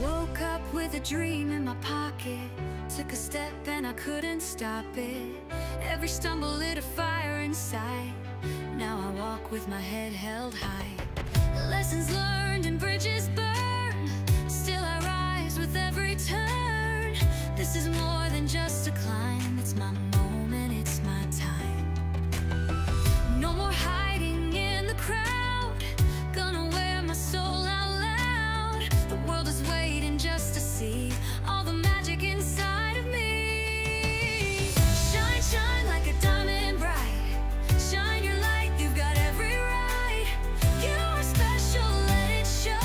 Woke up with a dream in my pocket. Took a step and I couldn't stop it. Every stumble lit a fire inside. Now I walk with my head held high. Lessons learned and bridges burned. Still I rise with every turn. This is more than just a climb. It's my moment, it's my time. No more hiding in the crowd. Gonna wear my soul out loud. The world is waiting just to see all the magic inside of me. Shine, shine like a diamond bright. Shine your light, you've got every right. You are special, let it show.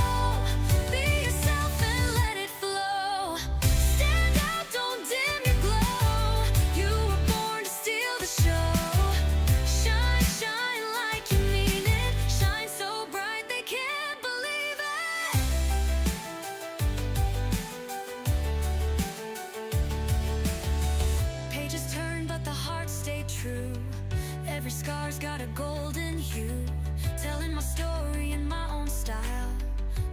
Be yourself and let it flow. Stand out, don't dim your glow. You were born to steal the show. Shine, shine like you mean it. Shine so bright they can't believe it. Pages turn, but the heart stayed true. Every scar's got a golden hue. Telling my story in my own style.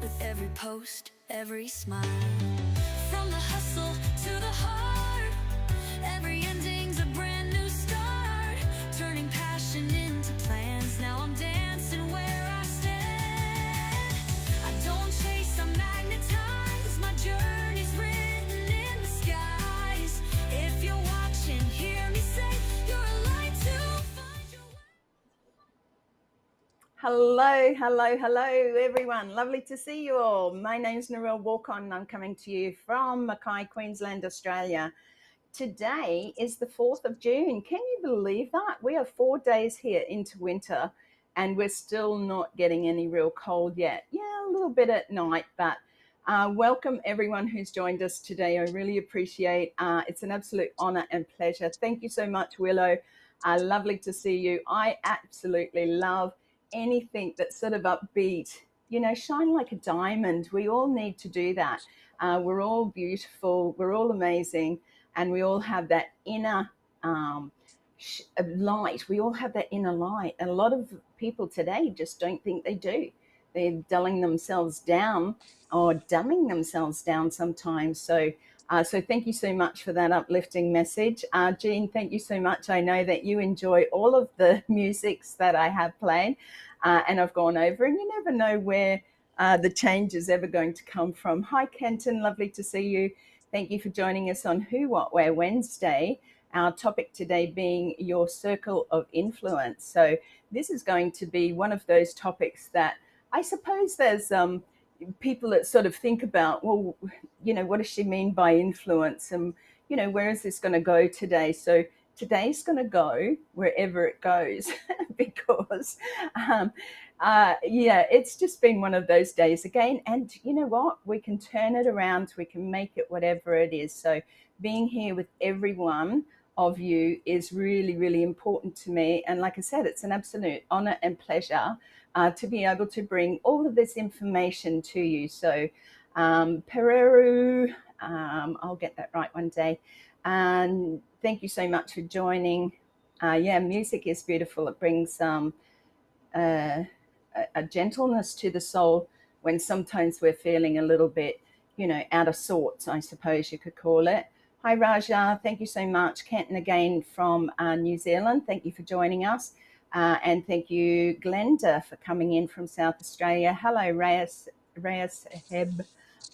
With every post, every smile. From the hustle to the heart. Every ending's a brand new start. Turning passion into plans. Now I'm dancing where I stand. I don't chase, I'm magnetized. My journey's written in the skies. If you're watching, hear me say, you're a light to find your way. Hello, hello, hello, everyone. Lovely to see you all. My name's Narelle Warcon, and I'm coming to you from Mackay, Queensland, Australia. Today is the 4th of June. Can you believe that? We are 4 days here into winter, and we're still not getting any real cold yet. Yeah, a little bit at night, but welcome everyone who's joined us today. I really appreciate it's an absolute honor and pleasure. Thank you so much, Willow. Lovely to see you. I absolutely love anything that's sort of upbeat, you know, shine like a diamond. We all need to do that. We're all beautiful, we're all amazing, and we all have that inner light. We all have that inner light, and a lot of people today just don't think they do. They're dulling themselves down or dumbing themselves down sometimes. So thank you so much for that uplifting message. Jean, thank you so much. I know that you enjoy all of the musics that I have played and I've gone over, and you never know where the change is ever going to come from. Hi, Kenton, lovely to see you. Thank you for joining us on Who, What, Where Wednesday. Our topic today being your circle of influence. So this is going to be one of those topics that I suppose there's people that sort of think about, well, you know, what does she mean by influence? And, you know, where is this going to go today? So today's going to go wherever it goes because, yeah, it's just been one of those days again. And you know what? We can turn it around. We can make it whatever it is. So being here with everyone of you is really, really important to me. And like I said, it's an absolute honor and pleasure to be able to bring all of this information to you. So Pereru, I'll get that right one day. And thank you so much for joining. Yeah, music is beautiful. It brings a gentleness to the soul when sometimes we're feeling a little bit, you know, out of sorts, I suppose you could call it. Hi, Raja. Thank you so much. Kenton again from New Zealand. Thank you for joining us. And thank you, Glenda, for coming in from South Australia. Hello, Reyes Heb.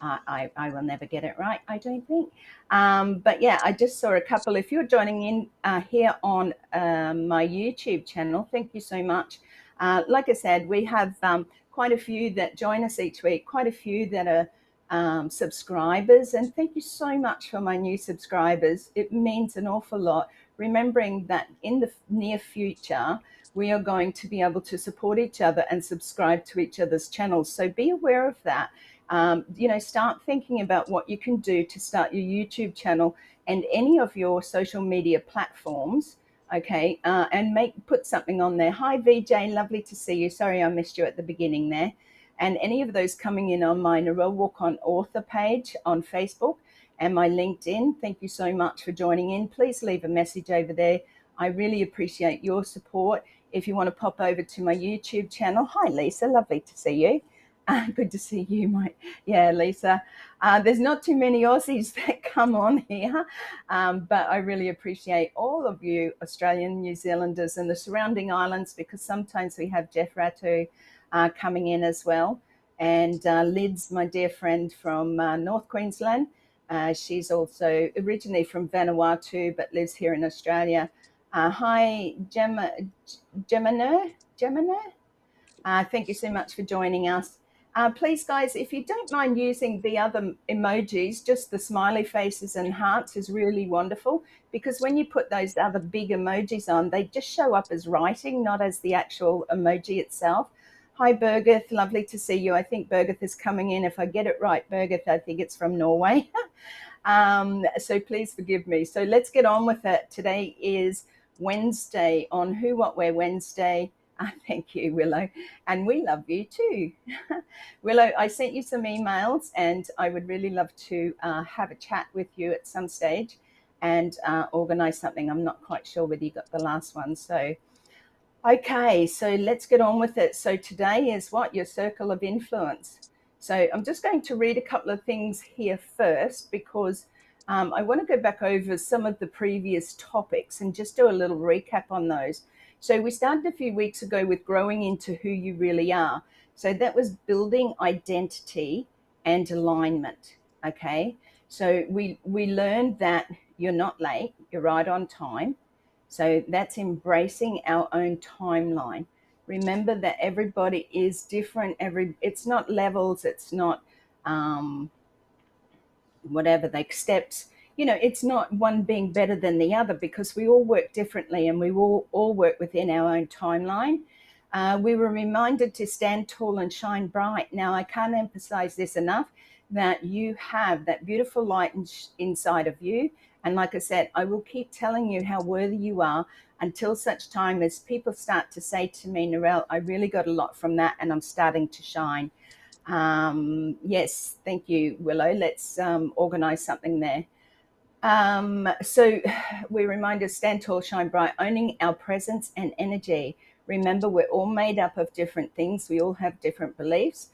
I will never get it right, I don't think. But yeah, I just saw a couple. If you're joining in here on my YouTube channel, thank you so much. Like I said, we have quite a few that join us each week, quite a few that are subscribers, and thank you so much for my new subscribers. It means an awful lot, remembering that in the near future we are going to be able to support each other and subscribe to each other's channels. So be aware of that. You know, start thinking about what you can do to start your YouTube channel and any of your social media platforms, okay, and put something on there. Hi, VJ, lovely to see you. Sorry I missed you at the beginning there. And any of those coming in on my Narelle Warcon author page on Facebook and my LinkedIn, thank you so much for joining in. Please leave a message over there. I really appreciate your support. If you want to pop over to my YouTube channel, hi Lisa, lovely to see you. Good to see you, yeah, Lisa. There's not too many Aussies that come on here, but I really appreciate all of you Australian, New Zealanders and the surrounding islands, because sometimes we have Jeff Ratu coming in as well. And Lids, my dear friend from North Queensland, she's also originally from Vanuatu but lives here in Australia. Hi, Gemini. Thank you so much for joining us. Please, guys, if you don't mind using the other emojis, just the smiley faces and hearts is really wonderful, because when you put those other big emojis on, they just show up as writing, not as the actual emoji itself. Hi, Birgith. Lovely to see you. I think Birgith is coming in. If I get it right, Birgith, I think it's from Norway. So please forgive me. So let's get on with it. Today is Wednesday on Who, What, Where Wednesday. Thank you, Willow. And we love you too. Willow, I sent you some emails and I would really love to have a chat with you at some stage and organize something. I'm not quite sure whether you got the last one. So, okay, so let's get on with it. So today is what? Your circle of influence. So I'm just going to read a couple of things here first, because I want to go back over some of the previous topics and just do a little recap on those. So we started a few weeks ago with growing into who you really are. So that was building identity and alignment. Okay. So we learned that you're not late, you're right on time. So that's embracing our own timeline. Remember that everybody is different. It's not levels. It's not whatever they steps. It's not one being better than the other, because we all work differently and we all work within our own timeline. We were reminded to stand tall and shine bright. Now, I can't emphasize this enough, that you have that beautiful light inside of you. And like I said, I will keep telling you how worthy you are until such time as people start to say to me, Narelle, I really got a lot from that and I'm starting to shine. Yes, thank you, Willow. Let's organize something there. So we're reminded, stand tall, shine bright, owning our presence and energy. Remember, we're all made up of different things. We all have different beliefs.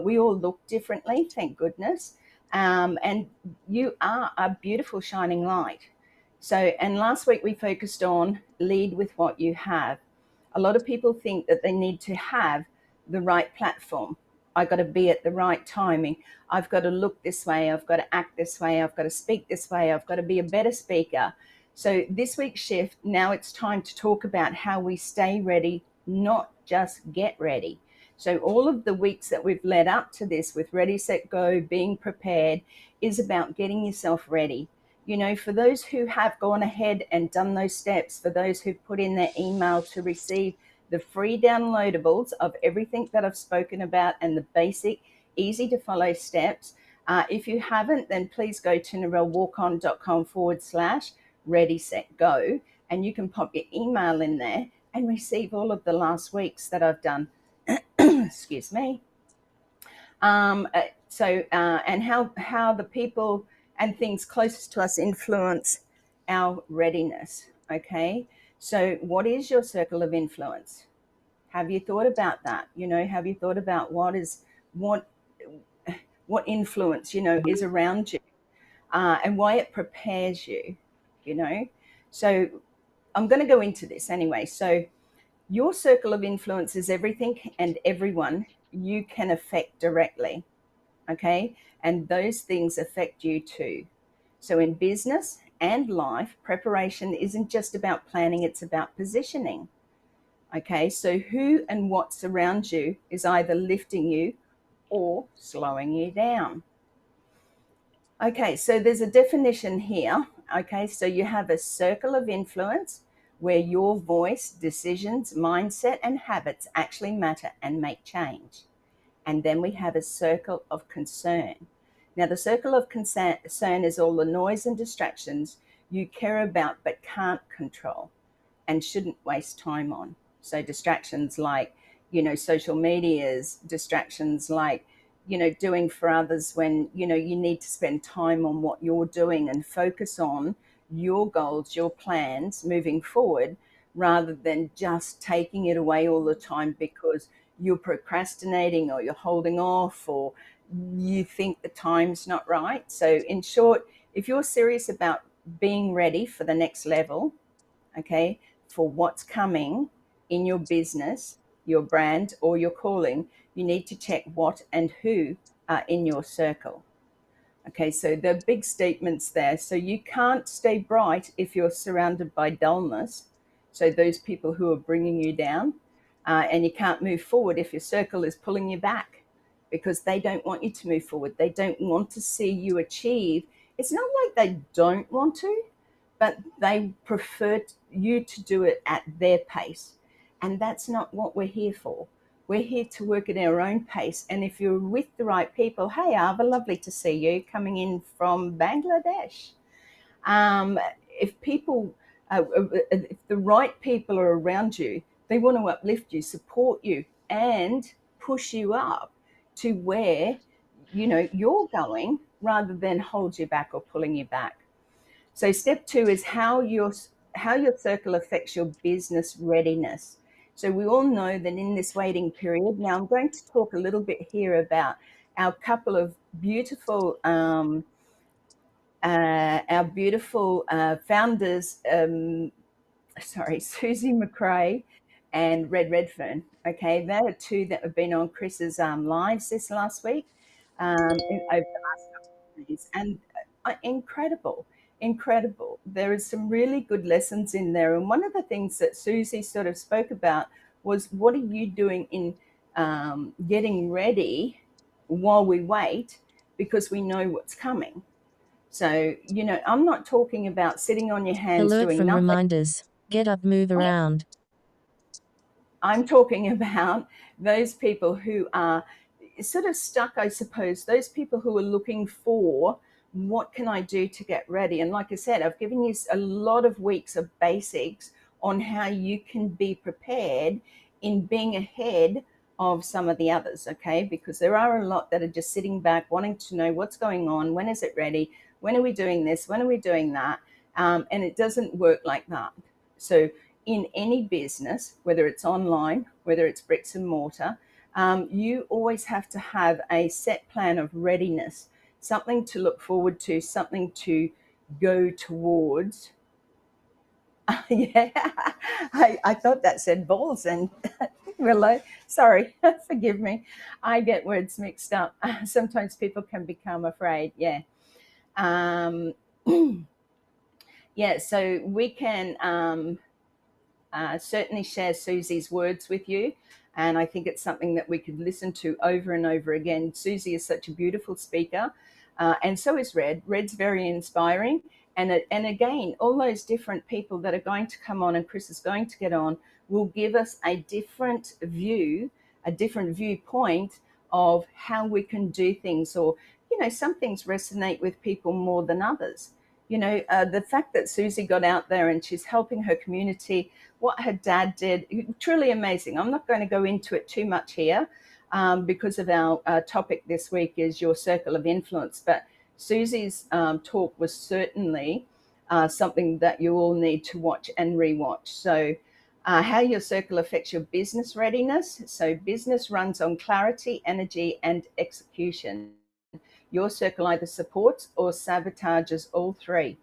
We all look differently, thank goodness. And you are a beautiful shining light. So, and last week we focused on lead with what you have. A lot of people think that they need to have the right platform. I got to be at the right timing. I've got to look this way. I've got to act this way. I've got to speak this way. I've got to be a better speaker. So this week's shift, now it's time to talk about how we stay ready, not just get ready. So all of the weeks that we've led up to this with Ready, Set, Go, being prepared, is about getting yourself ready. For those who have gone ahead and done those steps, for those who put in their email to receive the free downloadables of everything that I've spoken about and the basic, easy to follow steps. If you haven't, then please go to narellewarcon.com/ready, set, go, and you can pop your email in there and receive all of the last weeks that I've done. Excuse me. And how the people and things closest to us influence our readiness. Okay. So what is your circle of influence? Have you thought about that? Have you thought about what influence, is around you, and why it prepares you, So I'm going to go into this anyway. So your circle of influence is everything and everyone you can affect directly. Okay. And those things affect you too. So in business and life, preparation isn't just about planning, it's about positioning. Okay, so who and what's around you is either lifting you or slowing you down. Okay, so there's a definition here. Okay, so you have a circle of influence where your voice, decisions, mindset, and habits actually matter and make change. And then we have a circle of concern. Now, the circle of concern is all the noise and distractions you care about but can't control and shouldn't waste time on. So distractions like, social medias, distractions like, doing for others when, you need to spend time on what you're doing and focus on your goals, your plans moving forward, rather than just taking it away all the time because you're procrastinating or you're holding off or you think the time's not right. So, in short, if you're serious about being ready for the next level, okay, for what's coming in your business, your brand, or your calling, you need to check what and who are in your circle. Okay, so the big statements there. So you can't stay bright if you're surrounded by dullness. So those people who are bringing you down, and you can't move forward if your circle is pulling you back because they don't want you to move forward. They don't want to see you achieve. It's not like they don't want to, but they prefer you to do it at their pace. And that's not what we're here for. We're here to work at our own pace. And if you're with the right people, hey, Ava, lovely to see you coming in from Bangladesh. Um, if people, if the right people are around you, they want to uplift you, support you, and push you up to where you're going, rather than hold you back or pulling you back. So step two is how your circle affects your business readiness. So we all know that in this waiting period, now I'm going to talk a little bit here about our couple of beautiful founders. Sorry, Susie McRae and Red Redfern. Okay, they are two that have been on Chris's lives this last week, over the last couple of days, and incredible, incredible. There is some really good lessons in there, and one of the things that Susie sort of spoke about was, what are you doing in getting ready while we wait, because we know what's coming. So, I'm not talking about sitting on your hands Alert doing from nothing. reminders. Get up, move around. I'm talking about those people who are sort of stuck, I suppose, those people who are looking for, what can I do to get ready? And like I said, I've given you a lot of weeks of basics on how you can be prepared in being ahead of some of the others, okay? Because there are a lot that are just sitting back wanting to know what's going on, when is it ready, when are we doing this, when are we doing that? And it doesn't work like that. So in any business, whether it's online, whether it's bricks and mortar, you always have to have a set plan of readiness, something to look forward to, something to go towards. Yeah, I thought that said balls, and Willow. Sorry, forgive me. I get words mixed up. Sometimes people can become afraid. Yeah. Um, yeah, so we can certainly share Susie's words with you. And I think it's something that we could listen to over and over again. Susie is such a beautiful speaker, and so is Red. Red's very inspiring. And again, all those different people that are going to come on, and Chris is going to get on, will give us a different view, a different viewpoint of how we can do things. Or, some things resonate with people more than others. The fact that Susie got out there and she's helping her community, what her dad did, truly amazing. I'm not going to go into it too much here, because of our topic this week is your circle of influence. But Susie's talk was certainly something that you all need to watch and rewatch. So, how your circle affects your business readiness. So, business runs on clarity, energy, and execution. Your circle either supports or sabotages all three.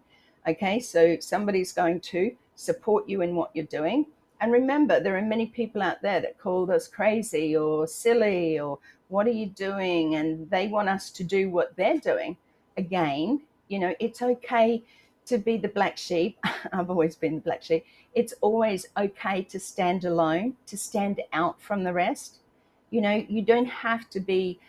Okay, so somebody's going to support you in what you're doing. And remember, there are many people out there that called us crazy or silly or what are you doing? And they want us to do what they're doing. Again, it's okay to be the black sheep. I've always been the black sheep. It's always okay to stand alone, to stand out from the rest. You don't have to be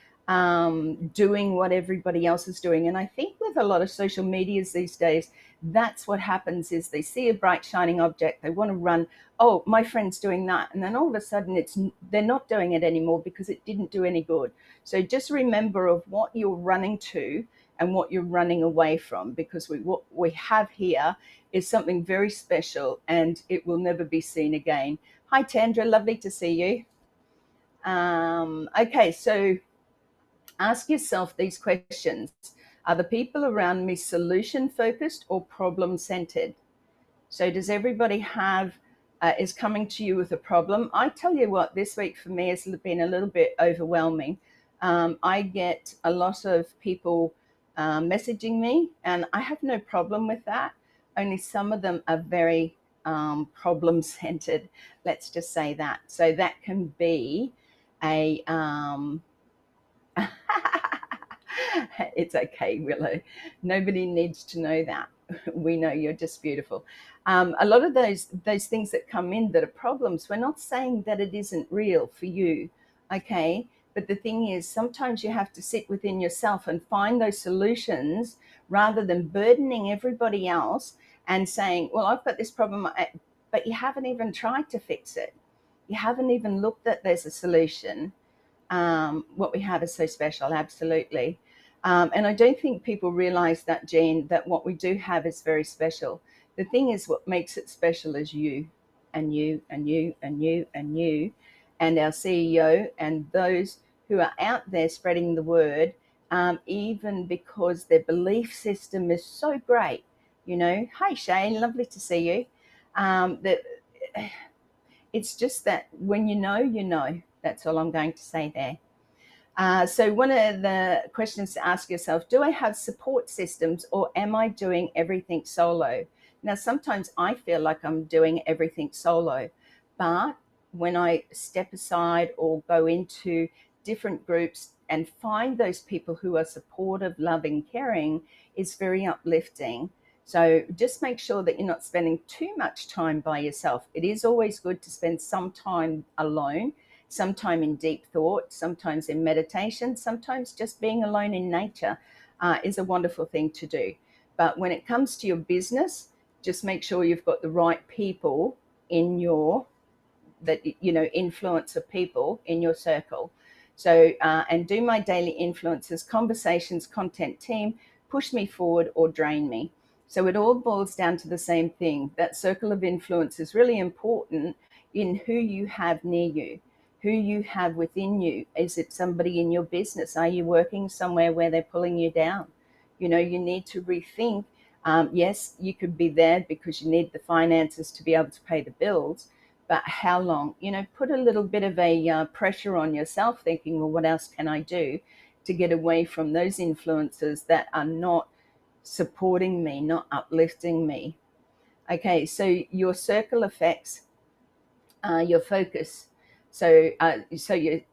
doing what everybody else is doing. And I think with a lot of social medias these days, that's what happens is they see a bright shining object, they want to run, oh, my friend's doing that, and then all of a sudden they're not doing it anymore because it didn't do any good. So just remember of what you're running to and what you're running away from, because what we have here is something very special and it will never be seen again. Hi Tandra, lovely to see you. Okay, so ask yourself these questions. Are the people around me solution focused or problem centered? So does everybody have, is coming to you with a problem? I tell you what, this week for me has been a little bit overwhelming. I get a lot of people messaging me, and I have no problem with that. Only some of them are very problem centered. Let's just say that. So that can be a, it's okay, Willow. Nobody needs to know that. We know you're just beautiful. A lot of those things that come in that are problems, we're not saying that it isn't real for you, okay? But the thing is, sometimes you have to sit within yourself and find those solutions rather than burdening everybody else and saying, well, I've got this problem, but you haven't even tried to fix it. You haven't even looked that there's a solution. What we have is so special, absolutely. And I don't think people realize that, Jean, that what we do have is very special. The thing is, what makes it special is you and you and you and you and you and our CEO and those who are out there spreading the word, even because their belief system is so great. You know, hi Shane, lovely to see you. That it's just that when you know, you know. That's all I'm going to say there. So one of the questions to ask yourself, do I have support systems or am I doing everything solo? Now, sometimes I feel like I'm doing everything solo, but when I step aside or go into different groups and find those people who are supportive, loving, caring, it's very uplifting. So just make sure that you're not spending too much time by yourself. It is always good to spend some time alone, sometime in deep thought, sometimes in meditation, sometimes just being alone in nature is a wonderful thing to do. But when it comes to your business, just make sure you've got the right people in your, that, you know, influence of people in your circle. So, and do my daily influences, conversations, content, team, push me forward or drain me. So it all boils down to the same thing. That circle of influence is really important in who you have near you, who you have within you. Is it somebody in your business? Are you working somewhere where they're pulling you down? You know, you need to rethink. Yes, you could be there because you need the finances to be able to pay the bills, but how long? You know, put a little bit of a pressure on yourself, thinking, well, what else can I do to get away from those influences that are not supporting me, not uplifting me? Okay, so your circle affects your focus. So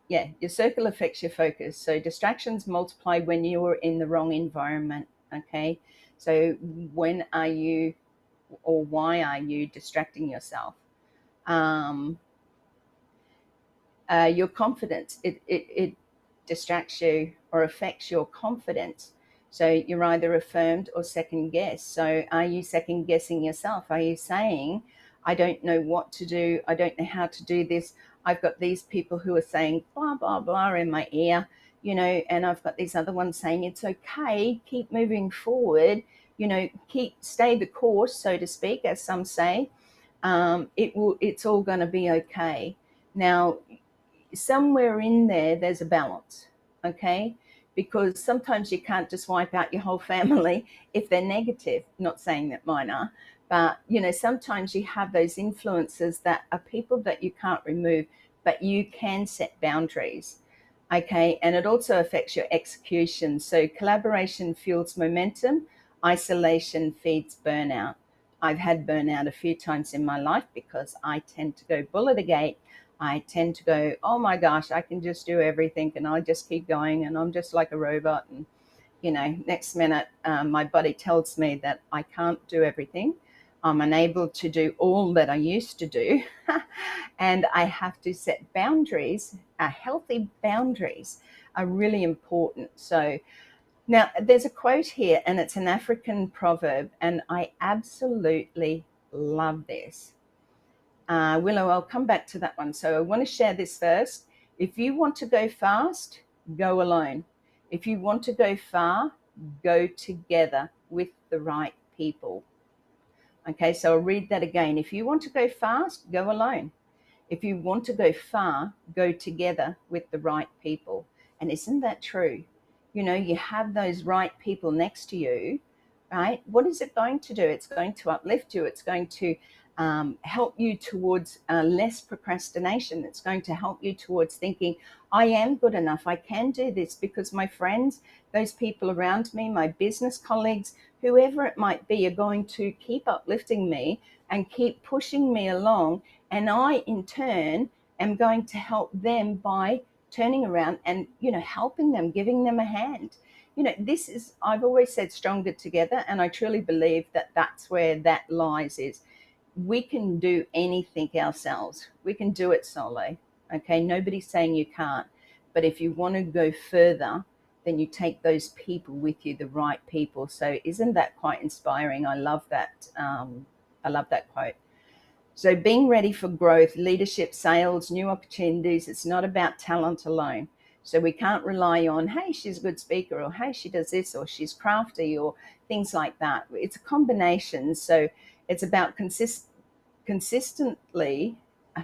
your circle affects your focus. So distractions multiply when you are in the wrong environment. Okay, so when are you, or why are you distracting yourself? Your confidence, it distracts you or affects your confidence. So you're either affirmed or second guessed. So are you second guessing yourself? Are you saying, I don't know what to do, I don't know how to do this, I've got these people who are saying blah blah blah in my ear, you know, and I've got these other ones saying it's okay, keep moving forward, you know, stay the course, so to speak, as some say. It's all going to be okay. Now, somewhere in there, there's a balance, okay? Because sometimes you can't just wipe out your whole family if they're negative. Not saying that mine are, but you know, sometimes you have those influences that are people that you can't remove, but you can set boundaries, okay? And it also affects your execution. So collaboration fuels momentum, isolation feeds burnout. I've had burnout a few times in my life because I tend to go bull at the gate. I tend to go, oh my gosh, I can just do everything and I just keep going and I'm just like a robot. And, you know, next minute, my body tells me that I can't do everything. I'm unable to do all that I used to do. And I have to set boundaries. Healthy boundaries are really important. So now there's a quote here, and it's an African proverb, and I absolutely love this. Willow, I'll come back to that one. So I want to share this first. If you want to go fast, go alone. If you want to go far, go together with the right people. Okay, so I'll read that again. If you want to go fast, go alone. If you want to go far, go together with the right people. And isn't that true? you know, you have those right people next to you, right? What is it going to do? It's going to uplift you. It's going to help you towards less procrastination. It's going to help you towards thinking, I am good enough. I can do this, because my friends, those people around me, my business colleagues, whoever it might be, are going to keep uplifting me and keep pushing me along. And I, in turn, am going to help them by turning around and, you know, helping them, giving them a hand. You know, this is, I've always said, stronger together. And I truly believe that that's where that lies, is we can do anything ourselves. We can do it solo. Okay. Nobody's saying you can't. But if you want to go further, then you take those people with you, the right people. So isn't that quite inspiring? I love that. I love that quote. So being ready for growth, leadership, sales, new opportunities, it's not about talent alone. So we can't rely on, hey, she's a good speaker, or hey, she does this, or she's crafty, or things like that. It's a combination. So it's about consistently,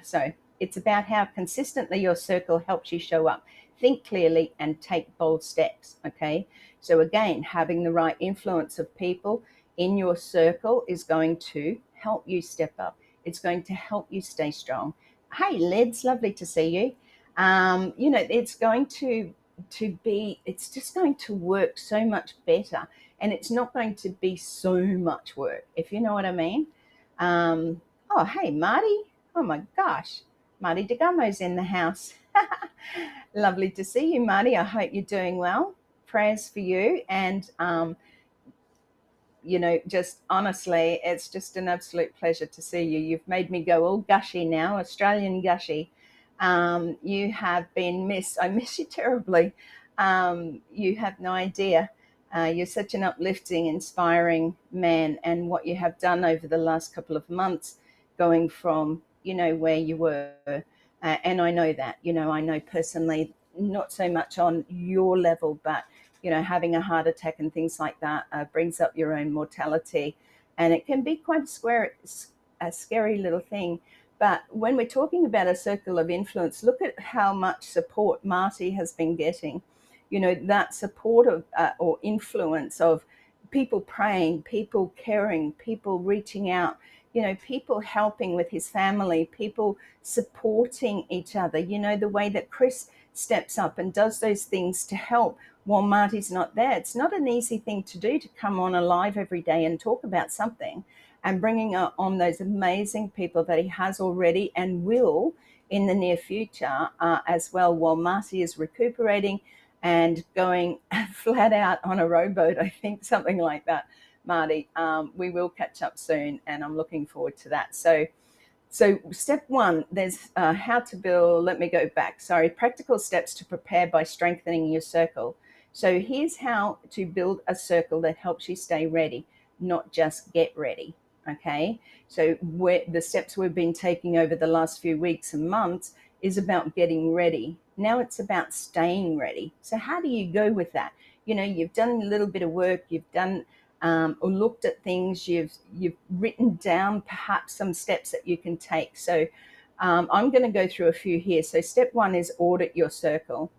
so it's about how consistently your circle helps you show up, think clearly, and take bold steps. Okay. So again, having the right influence of people in your circle is going to help you step up. It's going to help you stay strong. Hey, Lids, lovely to see you. You know, it's going to be, it's just going to work so much better, and it's not going to be so much work, if you know what I mean. Oh, hey, Marty. Oh my gosh, Marty DeGumo's in the house. Lovely to see you, Marty. I hope you're doing well. Prayers for you, and you know, just honestly, it's just an absolute pleasure to see you. You've made me go all gushy now, Australian gushy. You have been missed. I miss you terribly. You have no idea. You're such an uplifting, inspiring man, and what you have done over the last couple of months, going from, you know, where you were. And I know that, you know, I know personally, not so much on your level, but you know, having a heart attack and things like that brings up your own mortality, and it can be quite a scary little thing. But when we're talking about a circle of influence, look at how much support Marty has been getting. You know, that support of or influence of people praying, people caring, people reaching out, you know, people helping with his family, people supporting each other. You know, the way that Chris steps up and does those things to help while Marty's not there. It's not an easy thing to do, to come on a live every day and talk about something, and bringing on those amazing people that he has already and will in the near future as well, while Marty is recuperating and going flat out on a rowboat, I think, something like that. Marty, we will catch up soon, and I'm looking forward to that. So step one, there's how to build, let me go back, sorry, practical steps to prepare by strengthening your circle. So here's how to build a circle that helps you stay ready, not just get ready. Okay. So the steps we've been taking over the last few weeks and months is about getting ready. Now it's about staying ready. So how do you go with that? You know, you've done a little bit of work, you've done or looked at things, you've written down perhaps some steps that you can take. So I'm going to go through a few here. So step one is audit your circle.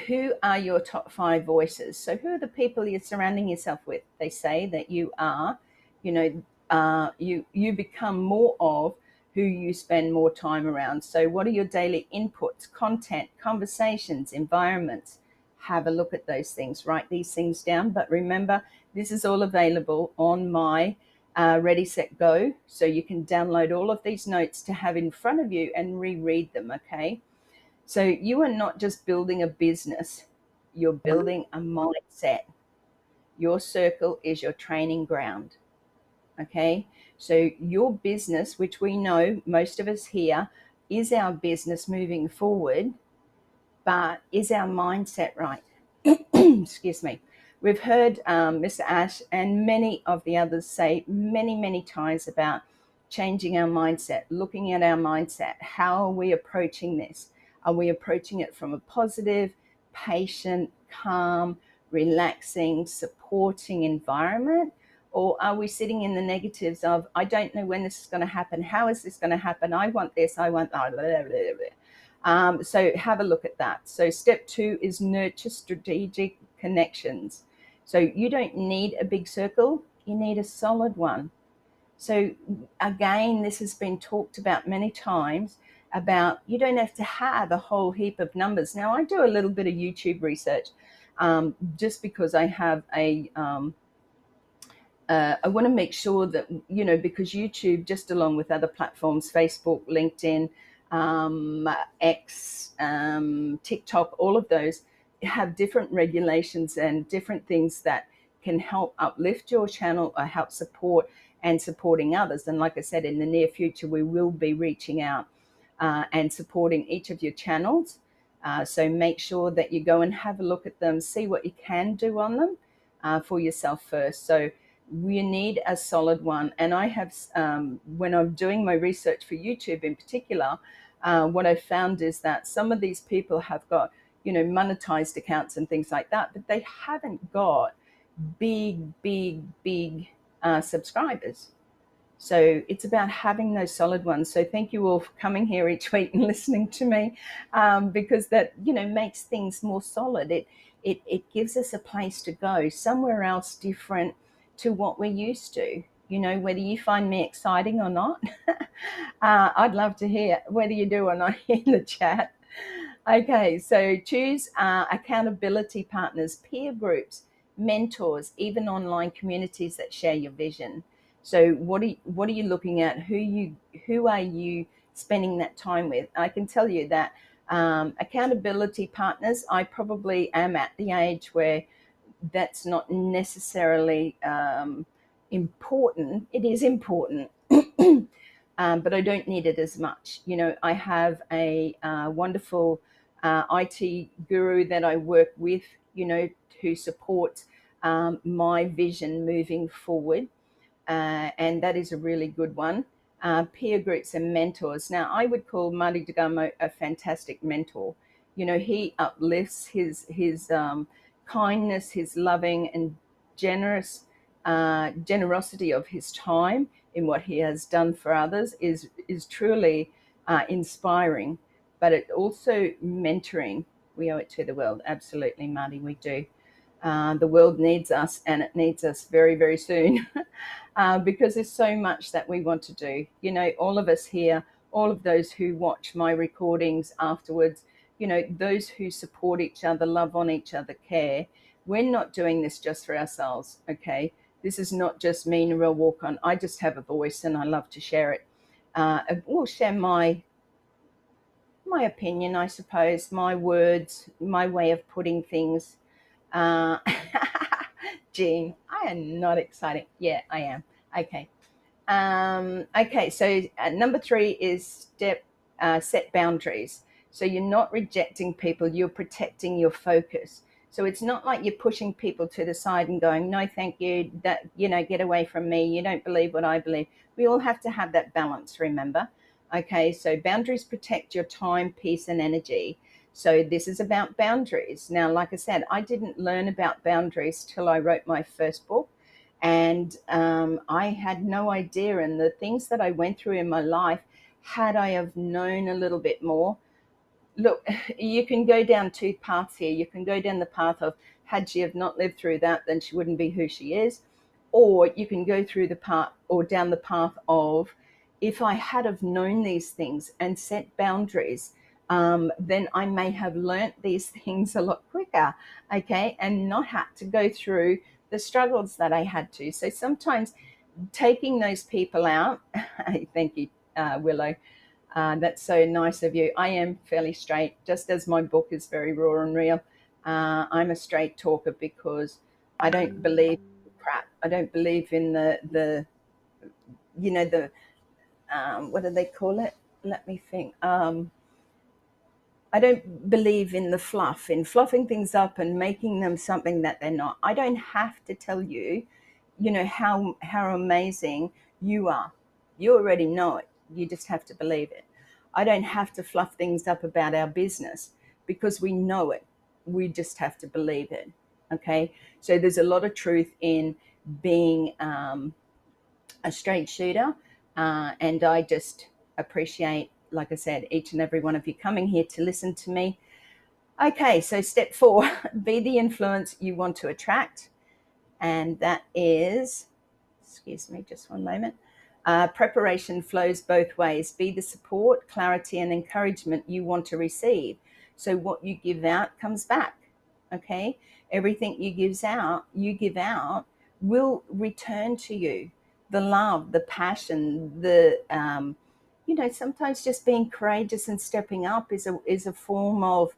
Who are your top 5 voices? So who are the people you're surrounding yourself with? They say that you are, you know, you become more of who you spend more time around. So what are your daily inputs, content, conversations, environments? Have a look at those things. Write these things down. But remember, this is all available on my Ready, Set, Go. So you can download all of these notes to have in front of you and reread them, okay? So you are not just building a business, you're building a mindset. Your circle is your training ground. Okay. So your business, which we know most of us here, is our business moving forward, but is our mindset right? Excuse me. We've heard Mr. Ash and many of the others say many, many times about changing our mindset, looking at our mindset. How are we approaching this? Are we approaching it from a positive, patient, calm, relaxing, supporting environment? Or are we sitting in the negatives of, I don't know when this is going to happen. How is this going to happen? I want this. I want that. Blah, blah, blah, blah. So have a look at that. So step 2 is nurture strategic connections. So you don't need a big circle, you need a solid one. So again, this has been talked about many times, about you don't have to have a whole heap of numbers. Now, I do a little bit of YouTube research, just because I have I want to make sure that, because YouTube, just along with other platforms, Facebook, LinkedIn, X, TikTok, all of those have different regulations and different things that can help uplift your channel or help support and supporting others. And like I said, in the near future, we will be reaching out and supporting each of your channels. So make sure that you go and have a look at them, see what you can do on them for yourself first. So we need a solid one. And I have, when I'm doing my research for YouTube in particular, what I found is that some of these people have got, monetized accounts and things like that, but they haven't got big subscribers. So it's about having those solid ones. So thank you all for coming here each week and listening to me, because that, makes things more solid. It gives us a place to go, somewhere else different to what we're used to. Whether you find me exciting or not, I'd love to hear whether you do or not in the chat. Okay, so choose accountability partners, peer groups, mentors, even online communities that share your vision. So what are you looking at? Who are you spending that time with? I can tell you that accountability partners, I probably am at the age where that's not necessarily important. It is important, but I don't need it as much. I have a wonderful IT guru that I work with, who supports my vision moving forward. And that is a really good one. Peer groups and mentors. Now, I would call Marty DeGamo a fantastic mentor. He uplifts his kindness, his loving and generosity of his time in what he has done for others is truly inspiring. But it also mentoring. We owe it to the world. Absolutely, Marty, we do. The world needs us, and it needs us very, very soon. Because there's so much that we want to do. All of us here, all of those who watch my recordings afterwards, those who support each other, love on each other, care. We're not doing this just for ourselves, okay? This is not just me, Narelle Warcon. I just have a voice and I love to share it. I will share my opinion, I suppose, my words, my way of putting things. Jean, I am not exciting. Yeah, I am. Okay. Okay, so number 3 is set boundaries. So you're not rejecting people, you're protecting your focus. So it's not like you're pushing people to the side and going, no, thank you, that, get away from me. You don't believe what I believe. We all have to have that balance, remember? Okay, so boundaries protect your time, peace, and energy. So this is about boundaries. Now, like I said, I didn't learn about boundaries till I wrote my first book. And I had no idea. And the things that I went through in my life, had I have known a little bit more, look, you can go down 2 paths here. You can go down the path of, had she have not lived through that, then she wouldn't be who she is. Or you can go through the path, or down the path of, if I had have known these things and set boundaries, then I may have learnt these things a lot quicker, okay, and not had to go through the struggles that I had to. So sometimes taking those people out, thank you, Willow, that's so nice of you. I am fairly straight, just as my book is very raw and real. I'm a straight talker because I don't believe in crap. I don't believe in the what do they call it? Let me think. I don't believe in the fluff, in fluffing things up and making them something that they're not. I don't have to tell you, how amazing you are. You already know it. You just have to believe it. I don't have to fluff things up about our business because we know it. We just have to believe it. Okay. So there's a lot of truth in being a straight shooter. And I just appreciate like I said, each and every one of you coming here to listen to me. Okay, so step 4, be the influence you want to attract. And that is, excuse me, just one moment. Preparation flows both ways. Be the support, clarity, and encouragement you want to receive. So what you give out comes back. Okay, everything you give out will return to you. The love, the passion, the sometimes just being courageous and stepping up is a form of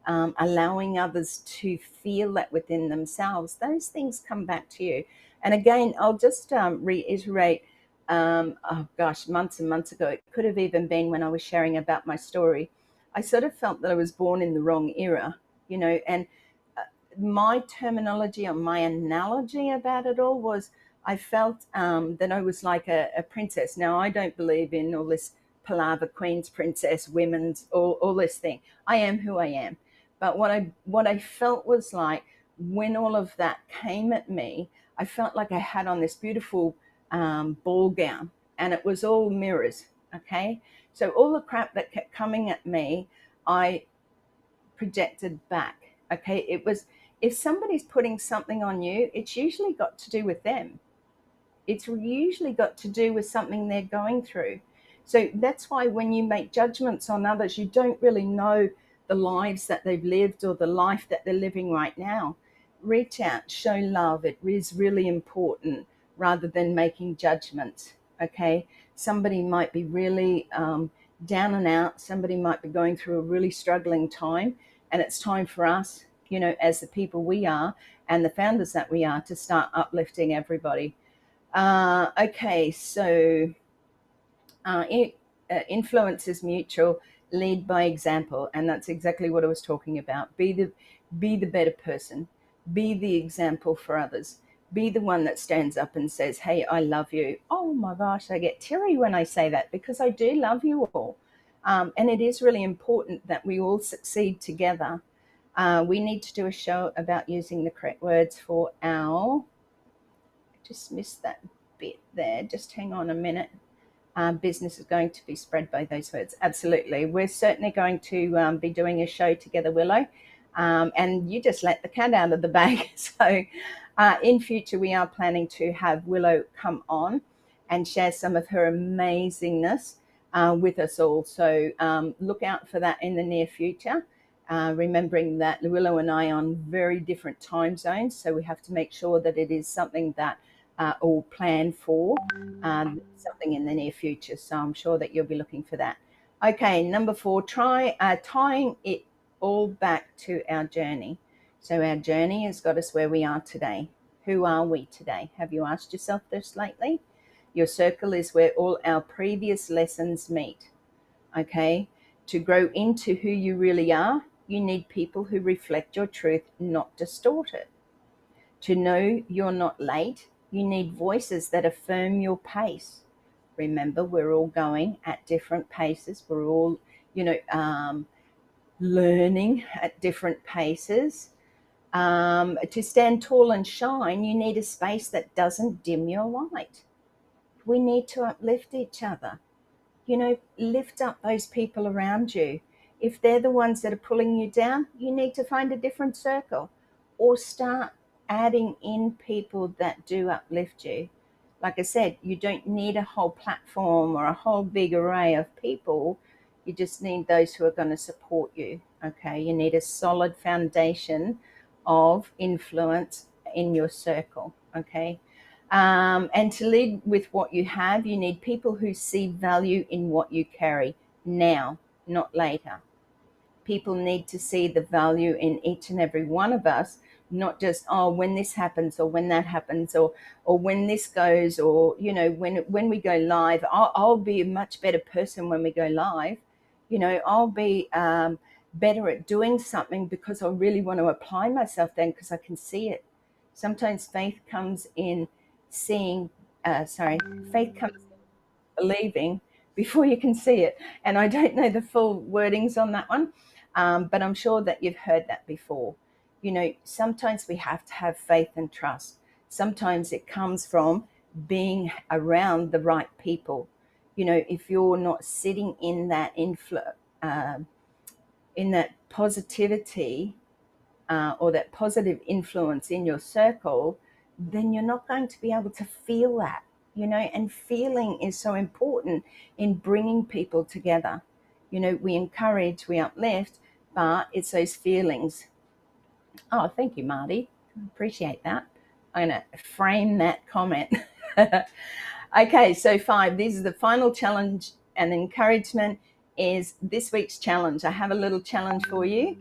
allowing others to feel that within themselves. Those things come back to you. And again, I'll just reiterate, oh gosh, months and months ago, it could have even been when I was sharing about my story. I sort of felt that I was born in the wrong era, and my terminology or my analogy about it all was I felt that I was like a princess. Now, I don't believe in all this palaver, queen's, princess, women's, all this thing. I am who I am. But what I felt was like when all of that came at me, I felt like I had on this beautiful ball gown, and it was all mirrors. Okay, so all the crap that kept coming at me, I projected back. Okay, it was, if somebody's putting something on you, it's usually got to do with them. It's usually got to do with something they're going through. So that's why when you make judgments on others, you don't really know the lives that they've lived or the life that they're living right now. Reach out, show love. It is really important rather than making judgments. Okay, somebody might be really down and out. Somebody might be going through a really struggling time, and it's time for us, as the people we are and the founders that we are, to start uplifting everybody. Okay, so influence is mutual. Lead by example, and that's exactly what I was talking about. Be the better person. Be the example for others. Be the one that stands up and says, "Hey, I love you." Oh my gosh, I get teary when I say that because I do love you all, and it is really important that we all succeed together. We need to do a show about using the correct words for our. Just missed that bit there. Just hang on a minute. Business is going to be spread by those words. Absolutely. We're certainly going to be doing a show together, Willow. And you just let the cat out of the bag. So in future, we are planning to have Willow come on and share some of her amazingness with us all. So look out for that in the near future. Remembering that Willow and I are on very different time zones. So we have to make sure that it is something that all planned for something in the near future. So I'm sure that you'll be looking for that. Okay, number 4, tying it all back to our journey. So our journey has got us where we are today. Who are we today? Have you asked yourself this lately? Your circle is where all our previous lessons meet. Okay, to grow into who you really are, you need people who reflect your truth, not distort it. To know you're not late, you need voices that affirm your pace. Remember, we're all going at different paces. We're all, learning at different paces. To stand tall and shine, you need a space that doesn't dim your light. We need to uplift each other. Lift up those people around you. If they're the ones that are pulling you down, you need to find a different circle or start adding in people that do uplift you. Like I said, you don't need a whole platform or a whole big array of people. You just need those who are going to support you. Okay, you need a solid foundation of influence in your circle. Okay. And to lead with what you have, you need people who see value in what you carry now, not later. People need to see the value in each and every one of us, not just, oh, when this happens or when that happens or when this goes or, when we go live, I'll be a much better person when we go live. I'll be better at doing something because I really want to apply myself then because I can see it. Sometimes faith comes in faith comes believing before you can see it. And I don't know the full wordings on that one, but I'm sure that you've heard that before. Sometimes we have to have faith and trust. Sometimes it comes from being around the right people. You know, if you're not sitting in that in that positivity or that positive influence in your circle, then you're not going to be able to feel that, you know, and feeling is so important in bringing people together. You know, we encourage, we uplift, but it's those feelings. Oh, thank you, Marty. Appreciate that. I'm going to frame that comment. Okay, so 5. This is the final challenge and encouragement is this week's challenge. I have a little challenge for you,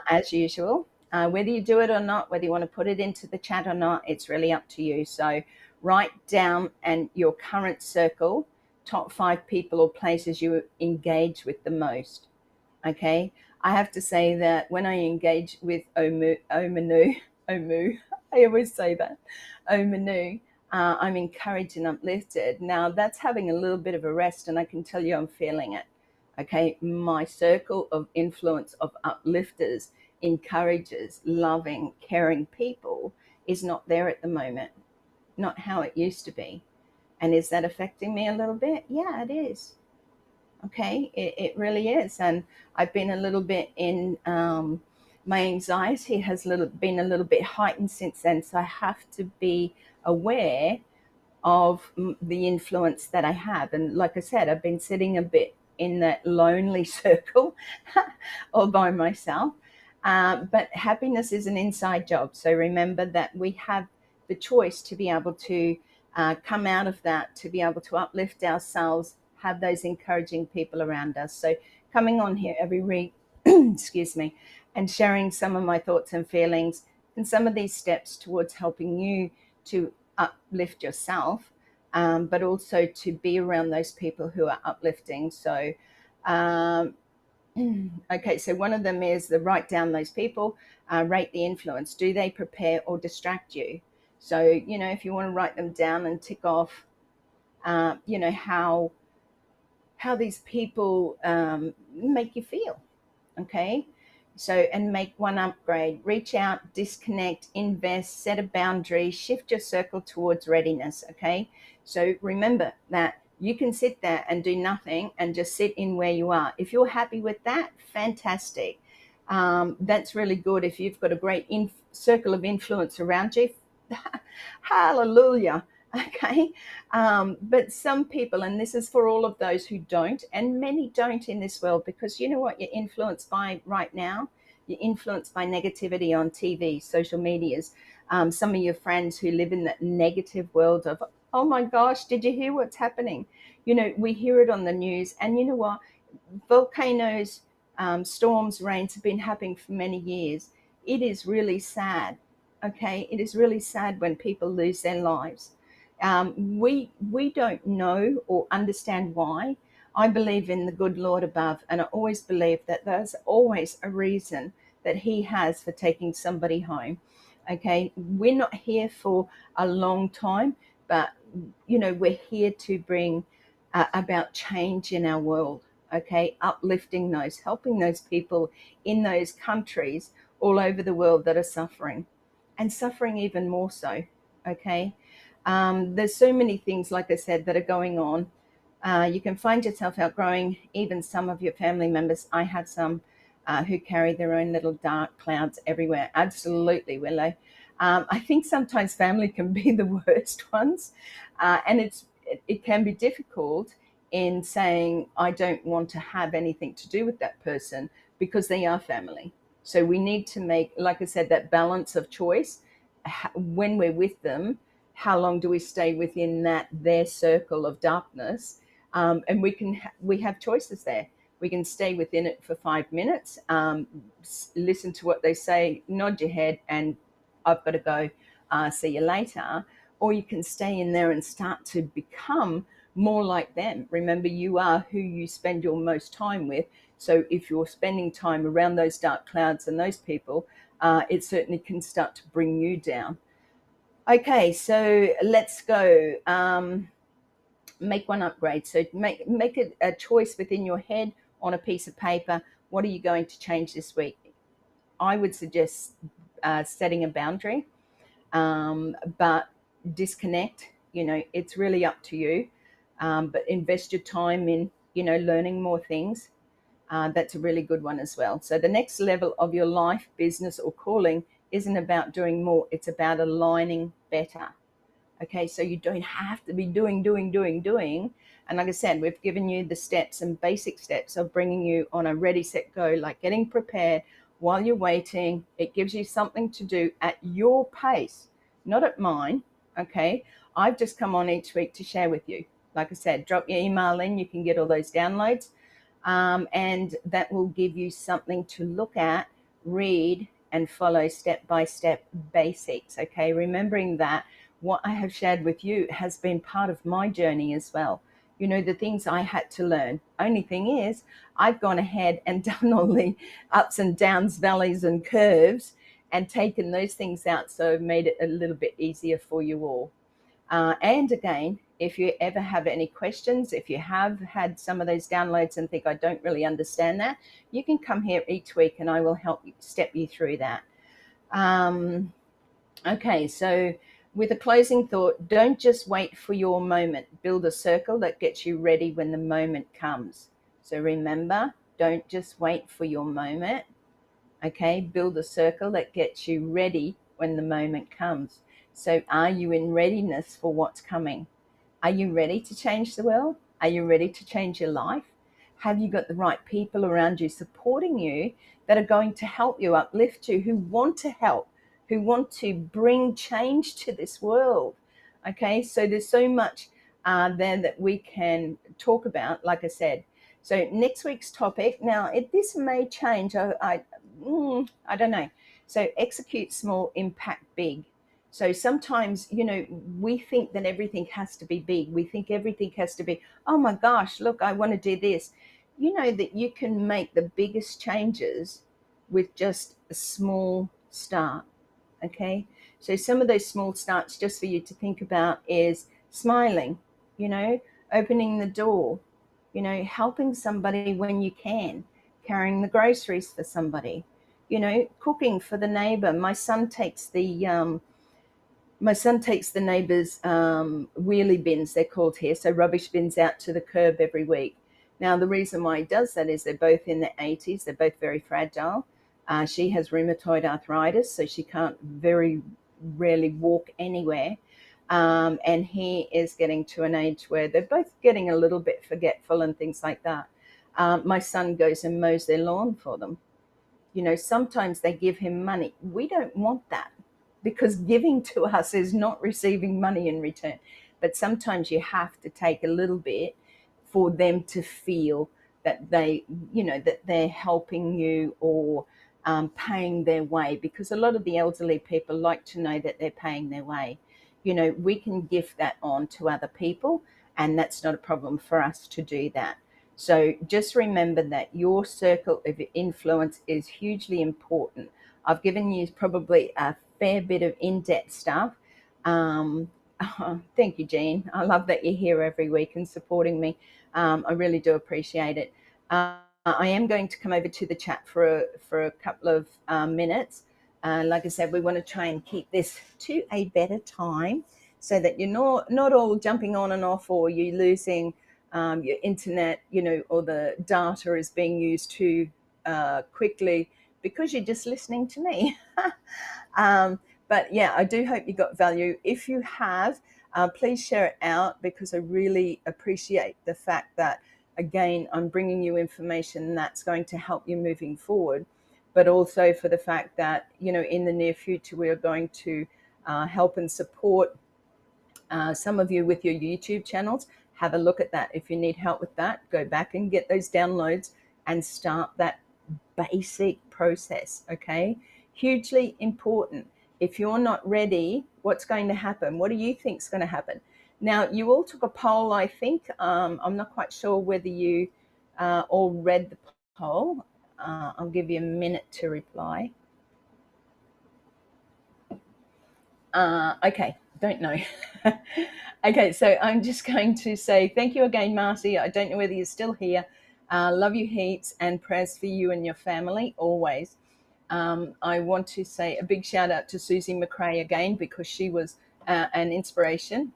as usual. Whether you do it or not, whether you want to put it into the chat or not, it's really up to you. So write down and your current circle, top 5 people or places you engage with the most. Okay, I have to say that when I engage with Omanu, I always say that, Omanu, I'm encouraged and uplifted. Now that's having a little bit of a rest, and I can tell you I'm feeling it. Okay, my circle of influence of uplifters, encouragers, loving, caring people is not there at the moment, not how it used to be. And is that affecting me a little bit? Yeah, it is. Okay, it really is. And I've been a little bit in my anxiety has been a little bit heightened since then, so I have to be aware of the influence that I have. And like I said, I've been sitting a bit in that lonely circle all by myself. But happiness is an inside job, so remember that we have the choice to be able to come out of that, to be able to uplift ourselves, have those encouraging people around us. So coming on here every week, excuse me, and sharing some of my thoughts and feelings and some of these steps towards helping you to uplift yourself, but also to be around those people who are uplifting. So okay, so one of them is the write down those people, rate the influence. Do they prepare or distract you? So, you know, if you want to write them down and tick off, you know, how these people make you feel. Okay, so and make one upgrade, reach out, disconnect, invest, set a boundary, shift your circle towards readiness. Okay, so remember that you can sit there and do nothing and just sit in where you are. If you're happy with that, fantastic. That's really good. If you've got a great circle of influence around you, hallelujah. Okay, but some people, and this is for all of those who don't, and many don't in this world, because you know what you're influenced by right now? You're influenced by negativity on TV, social medias. Some of your friends who live in that negative world of, oh my gosh, did you hear what's happening? You know, we hear it on the news, and you know what? Volcanoes, storms, rains have been happening for many years. It is really sad. Okay, it is really sad when people lose their lives. We don't know or understand why. I believe in the good Lord above, and I always believe that there's always a reason that He has for taking somebody home. Okay, we're not here for a long time, but you know we're here to bring about change in our world. Okay, uplifting those, helping those people in those countries all over the world that are suffering, and suffering even more so. Okay, there's so many things, like I said, that are going on. You can find yourself outgrowing even some of your family members. I have some who carry their own little dark clouds everywhere. Absolutely, Willow. I think sometimes family can be the worst ones, and it can be difficult in saying I don't want to have anything to do with that person because they are family. So we need to make, like I said, that balance of choice when we're with them. How long do we stay within their circle of darkness? And we have choices there. We can stay within it for 5 minutes, listen to what they say, nod your head, and I've got to go. See you later. Or you can stay in there and start to become more like them. Remember, you are who you spend your most time with. So if you're spending time around those dark clouds and those people, it certainly can start to bring you down. Okay, so let's go. Make one upgrade. So make a choice within your head on a piece of paper. What are you going to change this week? I would suggest setting a boundary, but disconnect. You know, it's really up to you. but invest your time in, learning more things. That's a really good one as well. So the next level of your life, business, or calling isn't about doing more. It's about aligning better. Okay, so you don't have to be doing. And like I said, we've given you the steps and basic steps of bringing you on a ready, set, go, like getting prepared while you're waiting. It gives you something to do at your pace, not at mine. Okay, I've just come on each week to share with you. Like I said, drop your email in, you can get all those downloads. And that will give you something to look at, read, and follow step by step basics. Okay, remembering that what I have shared with you has been part of my journey as well. The things I had to learn. Only thing is, I've gone ahead and done all the ups and downs, valleys and curves, and taken those things out. So I've made it a little bit easier for you all. And again, if you ever have any questions, if you have had some of those downloads and think I don't really understand that, you can come here each week and I will help you step you through that. Okay, so with a closing thought, don't just wait for your moment. Build a circle that gets you ready when the moment comes. So remember, don't just wait for your moment. Okay, build a circle that gets you ready when the moment comes. So are you in readiness for what's coming? Are you ready to change the world? Are you ready to change your life? Have you got the right people around you supporting you that are going to help you, uplift you, who want to help, who want to bring change to this world? Okay, so there's so much there that we can talk about, like I said. So next week's topic, now this may change. I don't know. So execute small, impact big. So sometimes, we think that everything has to be big. We think everything has to be, oh my gosh, look, I want to do this. You know that you can make the biggest changes with just a small start. Okay. So some of those small starts just for you to think about is smiling, opening the door, helping somebody when you can, carrying the groceries for somebody, cooking for the neighbor. My son takes the neighbours' wheelie bins, they're called here, so rubbish bins, out to the curb every week. Now, the reason why he does that is they're both in their 80s. They're both very fragile. She has rheumatoid arthritis, so she can't very rarely walk anywhere. And he is getting to an age where they're both getting a little bit forgetful and things like that. My son goes and mows their lawn for them. Sometimes they give him money. We don't want that, because giving to us is not receiving money in return. But sometimes you have to take a little bit for them to feel that that they're helping you, or paying their way, because a lot of the elderly people like to know that they're paying their way. We can gift that on to other people, and that's not a problem for us to do that. So just remember that your circle of influence is hugely important. I've given you probably a fair bit of in-depth stuff. Thank you, Jean. I love that you're here every week and supporting me. I really do appreciate it. I am going to come over to the chat for a couple of minutes. Like I said, we want to try and keep this to a better time, so that you're not all jumping on and off, or you losing your internet, or the data is being used too quickly because you're just listening to me. But yeah, I do hope you got value. If you have, please share it out, because I really appreciate the fact that, again, I'm bringing you information that's going to help you moving forward, but also for the fact that, in the near future, we are going to help and support some of you with your YouTube channels. Have a look at that. If you need help with that, go back and get those downloads and start that basic process. Okay, hugely important. If you're not ready, what's going to happen? What do you think is going to happen? Now, you all took a poll, I think. I'm not quite sure whether you all read the poll. I'll give you a minute to reply. Okay, don't know. Okay, so I'm just going to say thank you again, Marcy. I don't know whether you're still here. Love you heaps, and prayers for you and your family always. I want to say a big shout out to Susie McRae again, because she was an inspiration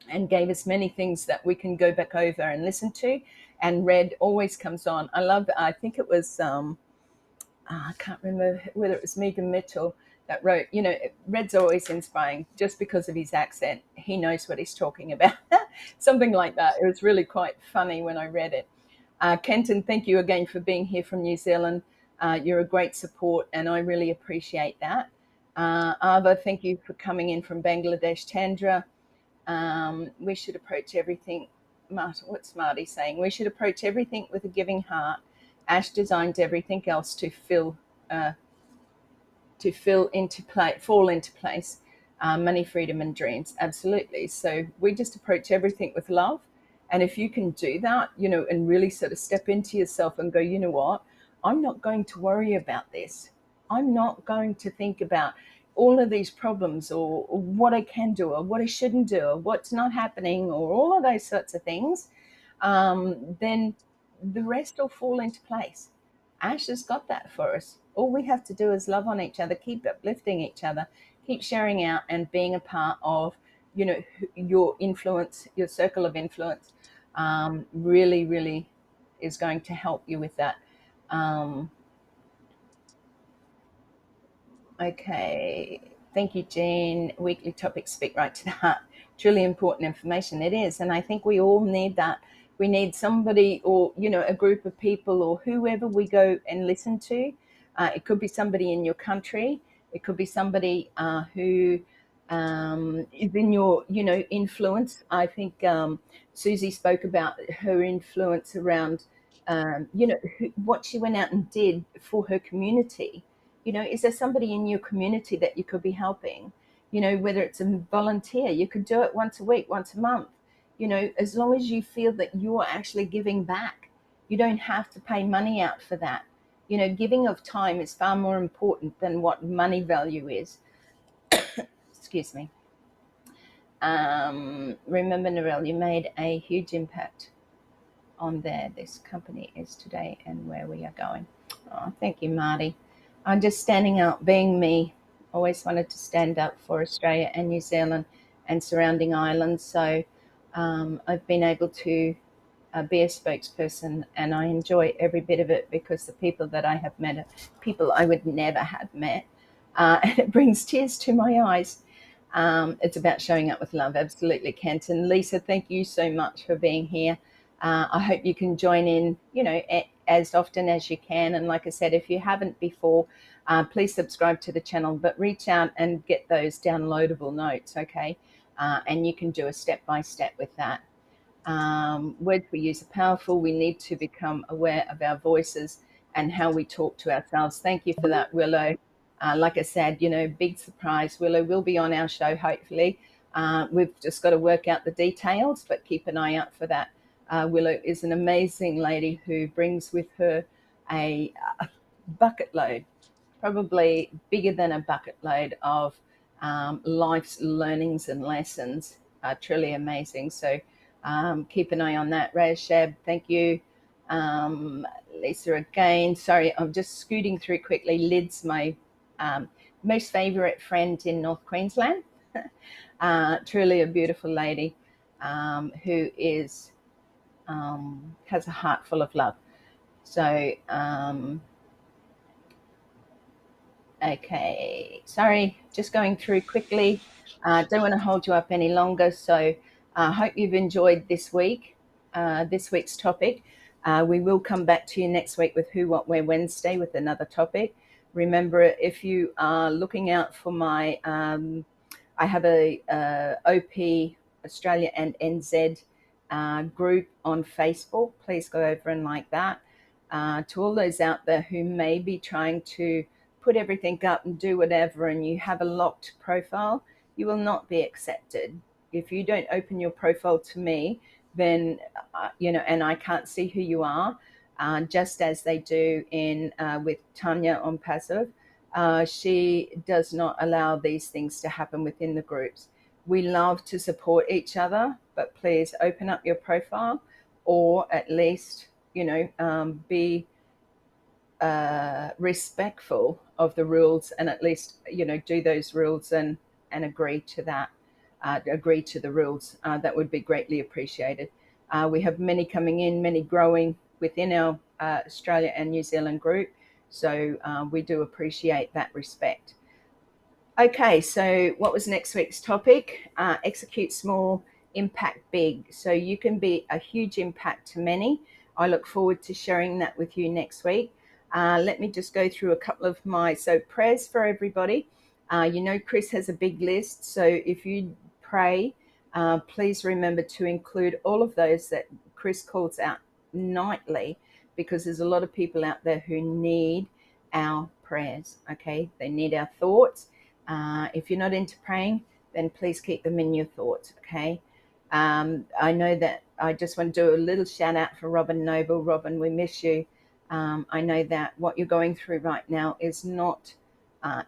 and gave us many things that we can go back over and listen to. And Red always comes on. I love, I think it was, I can't remember whether it was Megan Mitchell that wrote, Red's always inspiring just because of his accent. He knows what he's talking about. Something like that. It was really quite funny when I read it. Kenton, thank you again for being here from New Zealand. You're a great support, and I really appreciate that. Ava, thank you for coming in from Bangladesh. Tandra, we should approach everything. What's Marty saying? We should approach everything with a giving heart. Ash designed everything else to fall into place. Money, freedom, and dreams. Absolutely. So we just approach everything with love. And if you can do that, and really sort of step into yourself and go, you know what, I'm not going to worry about this. I'm not going to think about all of these problems, or what I can do or what I shouldn't do or what's not happening or all of those sorts of things. Then the rest will fall into place. Ash has got that for us. All we have to do is love on each other, keep uplifting each other, keep sharing out and being a part of, your influence, your circle of influence. Really, really is going to help you with that. Um, okay. Thank you, Jean. Weekly topics speak right to the heart. Truly important information. It is. And I think we all need that. We need somebody, or, a group of people, or whoever we go and listen to. It could be somebody in your country. It could be somebody who is in your, influence. I think Susie spoke about her influence around, what she went out and did for her community. Is there somebody in your community that you could be helping? Whether it's a volunteer, you could do it once a week, once a month. As long as you feel that you're actually giving back, you don't have to pay money out for that. Giving of time is far more important than what money value is. Excuse me. Remember, Narelle, you made a huge impact on there. This company is today and where we are going. Oh, thank you, Marty. I'm just standing up, being me. Always wanted to stand up for Australia and New Zealand and surrounding islands. So I've been able to be a spokesperson, and I enjoy every bit of it because the people that I have met are people I would never have met. And it brings tears to my eyes. It's about showing up with love. Absolutely, Kenton. Lisa, thank you so much for being here. I hope you can join in, as often as you can. And like I said, if you haven't before, please subscribe to the channel, but reach out and get those downloadable notes, okay? And you can do a step-by-step with that. Words we use are powerful. We need to become aware of our voices and how we talk to ourselves. Thank you for that, Willow. Like I said, big surprise. Willow will be on our show, hopefully. We've just got to work out the details, but keep an eye out for that. Willow is an amazing lady who brings with her a bucket load, probably bigger than a bucket load of life's learnings and lessons. Truly amazing. So keep an eye on that. Rashab, thank you. Lisa again. Sorry, I'm just scooting through quickly. Lid's my most favourite friend in North Queensland. Truly a beautiful lady who is has a heart full of love. So, okay, sorry, just going through quickly. Don't want to hold you up any longer. So, hope you've enjoyed this week's topic. We will come back to you next week with Who, What, Where Wednesday with another topic. Remember, if you are looking out for my, I have a OP Australia and NZ group on Facebook. Please go over and like that. To all those out there who may be trying to put everything up and do whatever, and you have a locked profile, you will not be accepted. If you don't open your profile to me, then, and I can't see who you are, just as they do in with Tanya on Passive, she does not allow these things to happen within the groups. We love to support each other, but please open up your profile, or at least, be respectful of the rules, and at least, do those rules and agree to that. agree to the rules. That would be greatly appreciated. We have many coming in, many growing within our Australia and New Zealand group. So we do appreciate that respect. Okay, so what was next week's topic? Execute small, impact big. So you can be a huge impact to many. I look forward to sharing that with you next week. Let me just go through a couple of prayers for everybody. You know, Chris has a big list. So if you pray, please remember to include all of those that Chris calls out nightly, because there's a lot of people out there who need our prayers. Okay, they need our thoughts. If you're not into praying, then please keep them in your thoughts, okay? I know that I just want to do a little shout out for Robin Noble. Robin, we miss you. I know that what you're going through right now is not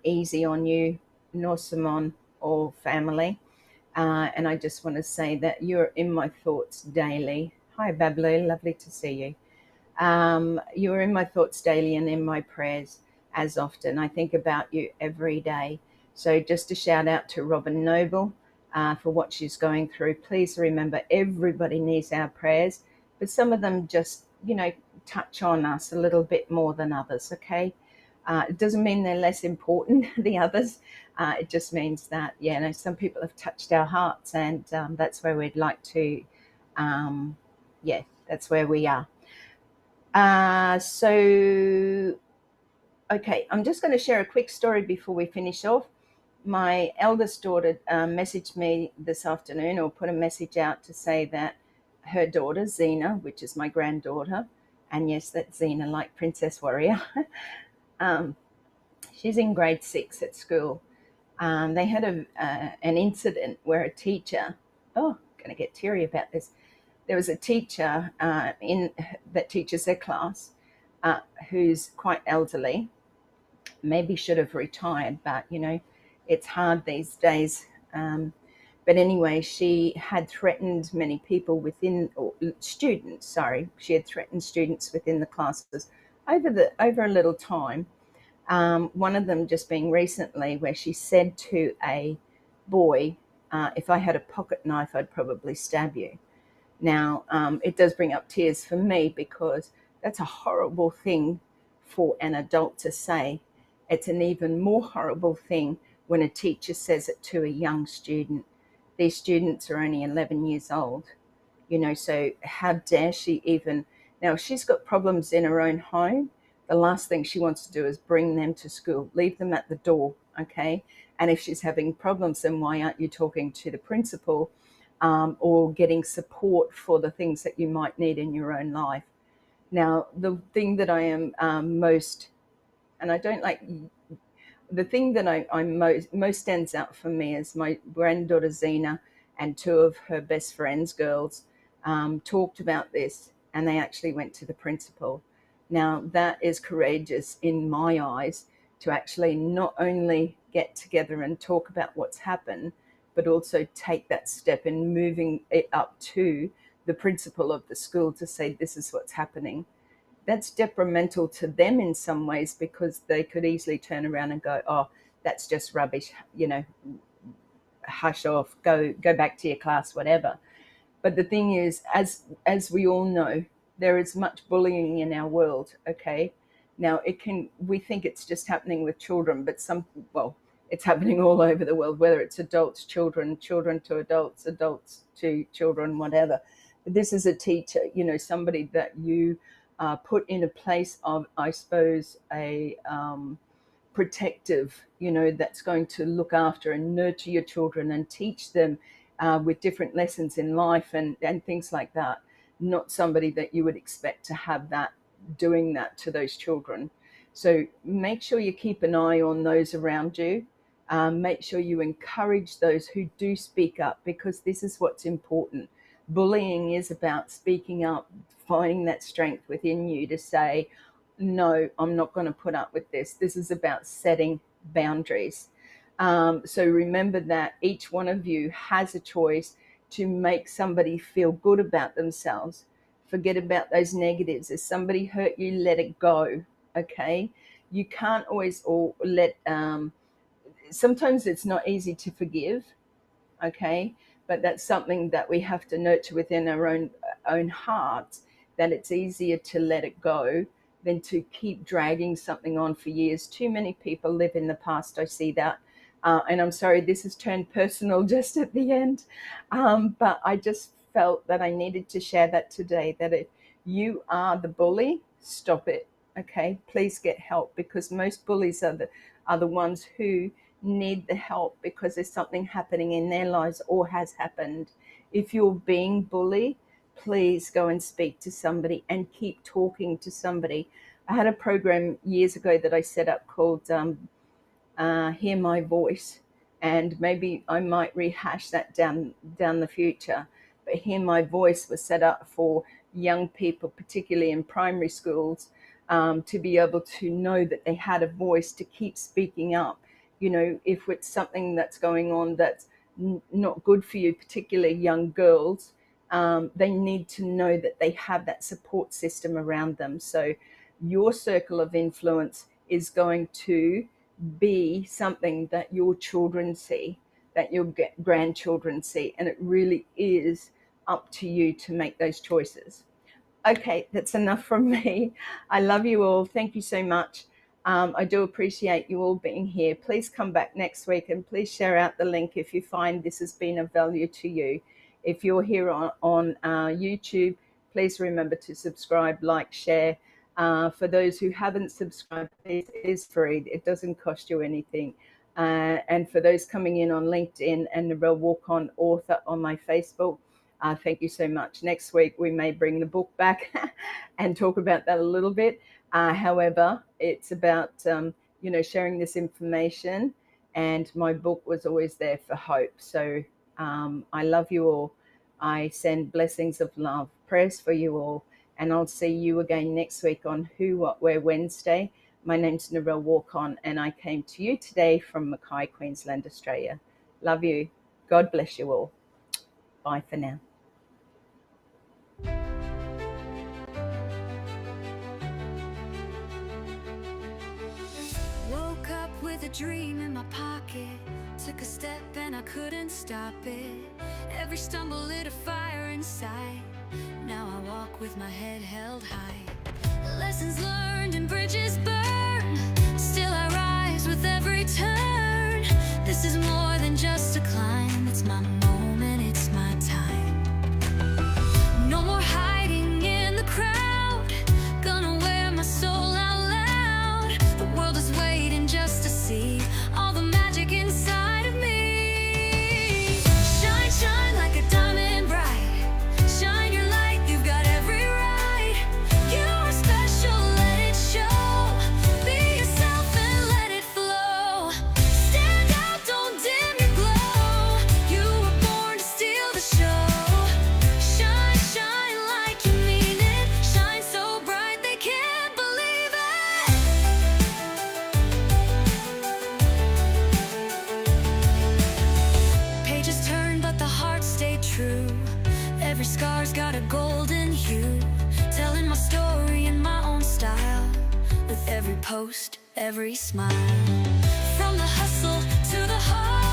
easy on you, nor Simone or family. And I just want to say that you're in my thoughts daily. Hi, Bablu, lovely to see you. You're in my thoughts daily and in my prayers as often. I think about you every day. So just a shout out to Robin Noble for what she's going through. Please remember, everybody needs our prayers, but some of them just, you know, touch on us a little bit more than others, okay? It doesn't mean they're less important, the others. It just means that, yeah, no, some people have touched our hearts, and that's where we'd like to, yeah, that's where we are. Okay, I'm just going to share a quick story before we finish off. My eldest daughter messaged me this afternoon, or put a message out to say that her daughter, Xena, which is my granddaughter, and yes, that's Xena, like Princess Warrior, she's in grade 6 at school. They had an incident where a teacher, oh, going to get teary about this. There was a teacher that teaches their class who's quite elderly, maybe should have retired, but you know, it's hard these days. But anyway, she had threatened many people within, or students, sorry, she had threatened students within the classes over a little time. One of them just being recently, where she said to a boy, if I had a pocket knife, I'd probably stab you. Now, it does bring up tears for me, because that's a horrible thing for an adult to say. It's an even more horrible thing when a teacher says it to a young student. These students are only 11 years old, you know, so how dare she even... Now, if she's got problems in her own home, the last thing she wants to do is bring them to school, leave them at the door, okay? And if she's having problems, then why aren't you talking to the principal or getting support for the things that you might need in your own life? Now, the thing that I am most, and I don't like, the thing that I'm most stands out for me is my granddaughter Xena and two of her best friends, girls, talked about this, and they actually went to the principal. Now, that is courageous in my eyes, to actually not only get together and talk about what's happened, but also take that step in moving it up to the principal of the school to say, this is what's happening. That's detrimental to them in some ways, because they could easily turn around and go, oh, that's just rubbish, you know, hush off, go back to your class, whatever. But the thing is, as we all know, there is much bullying in our world, okay? Now, we think it's just happening with children, but it's happening all over the world, whether it's adults, children, children to adults, adults to children, whatever. But this is a teacher, you know, somebody that you put in a place of, I suppose, a protective, you know, that's going to look after and nurture your children and teach them with different lessons in life and things like that. Not somebody that you would expect to have that, doing that to those children. So make sure you keep an eye on those around you. Make sure you encourage those who do speak up, because this is what's important. Bullying is about speaking up, finding that strength within you to say, no, I'm not going to put up with this. This is about setting boundaries. So remember that each one of you has a choice to make somebody feel good about themselves. Forget about those negatives. If somebody hurt you, let it go, okay? You can't always let... sometimes it's not easy to forgive, okay? But that's something that we have to nurture within our own hearts, that it's easier to let it go than to keep dragging something on for years. Too many people live in the past. I see that. And I'm sorry, this has turned personal just at the end. But I just felt that I needed to share that today, that if you are the bully, stop it. Okay, please get help, because most bullies are the ones who need the help because there's something happening in their lives or has happened. If you're being bullied, please go and speak to somebody and keep talking to somebody. I had a program years ago that I set up called Hear My Voice, and maybe I might rehash that down the future. But Hear My Voice was set up for young people, particularly in primary schools, to be able to know that they had a voice to keep speaking up. You know, if it's something that's going on that's not good for you, particularly young girls, they need to know that they have that support system around them. So your circle of influence is going to be something that your children see, that your grandchildren see, and it really is up to you to make those choices. Okay, that's enough from me. I love you all. Thank you so much. I do appreciate you all being here. Please come back next week, and please share out the link if you find this has been of value to you. If you're here on YouTube, please remember to subscribe, like, share. For those who haven't subscribed, it is free. It doesn't cost you anything. And for those coming in on LinkedIn and Narelle Warcon author on my Facebook, thank you so much. Next week, we may bring the book back and talk about that a little bit. However, it's about, sharing this information, and my book was always there for hope. So I love you all. I send blessings of love, prayers for you all, and I'll see you again next week on Who, What, Where Wednesday. My name's Narelle Warcon, and I came to you today from Mackay, Queensland, Australia. Love you. God bless you all. Bye for now. Woke up with a dream in my pocket. Took a step and I couldn't stop it. Every stumble lit a fire inside. Now I walk with my head held high. Lessons learned and bridges burned. Still I rise with every turn. This is more than just a climb. It's my moment, it's my time. No more hiding in the crowd. Gonna wear my soul out loud. The world is waiting just to see all the magic inside of me. Shine, shine like a diamond bright. Shine your light, you've got every right. You are special, let it show. Be yourself and let it flow. Stand out, don't dim your glow. You were born to steal the show. Shine, shine like you mean it. Shine so bright they can't believe it. Pages turn, but the heart stayed true. Every scar's got a golden hue. Telling my story in my own style. With every post, every smile. From the hustle to the heart.